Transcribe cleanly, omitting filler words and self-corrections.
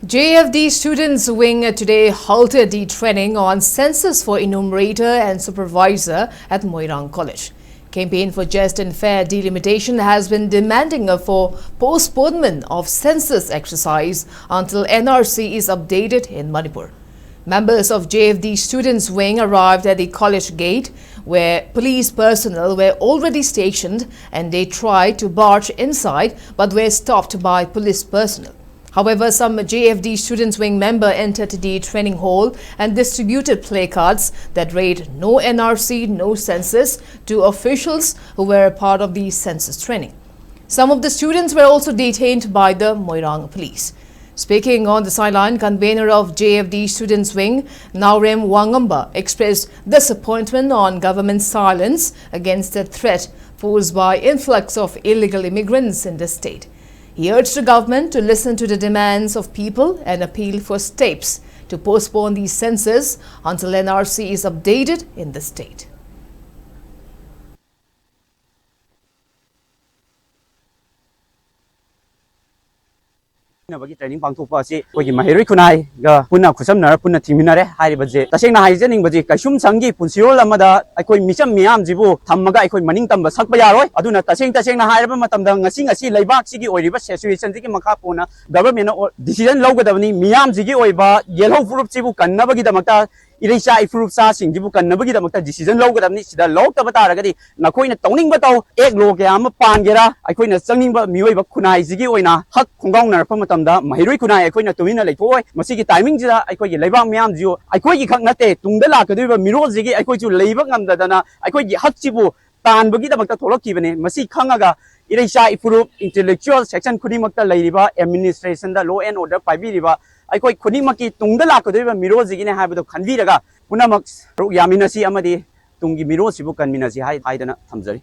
JFD Students Wing today halted the training on census for enumerator and supervisor at Moirang College. Campaign for just and fair delimitation has been demanding for postponement of census exercise until NRC is updated in Manipur. Members of JFD Students Wing arrived at the college gate where police personnel were already stationed and they tried to barge inside but were stopped by police personnel. However, some JFD Students Wing member entered the training hall and distributed placards that read "No NRC, no census" to officials who were part of the census training. Some of the students were also detained by the Moirang police. Speaking on the sideline, convener of JFD Students Wing, Naurem Wangamba, expressed disappointment on government silence against the threat posed by influx of illegal immigrants in the state. He urged the government to listen to the demands of people and appeal for steps to postpone the census until NRC is updated in the state. Training pangthokpa asi koi mahiroi khunai ga punna khusamnar punna thiminare hairiba je tasengna haijening baji kaisum sangi punsirol amada aikoi micham miam jibu thammaga aikoi maning tamba sakpa yaroi aduna tasengna hairaba matamda ngasi leibak sigi oiriba situation sigi makha pona government decision lawgadabani miam sigi oiba yellow group jibu kannabagi damakta Irisa ifrup sa sing jibu kannabagi damakta decision lawgadabani sida lawtaba taragadi nakoina tawning batau ek loge ama pangera aikoina changning ba mioi ba khunai sigi oina hak khongaung narpa matamda mahiroi khunai aikoina tumina leithoi masigi timing jida aikoi leibak miam jiu aikoi gi khak nate tungda lakadoi miro jigi aikoi ju leibak ngamdadana aikoi gi hak jibu tanbagi damakta tholokibane masi khangaga Irisa ifrup intellectual section khunimakta leiriba administration da law and order paibiriba aikoi khunimaki tungda lakadoi miro jigi ne habado khanbiraga punamak yaminasi amadi tungi miro sibu kanminasi haidana thamjari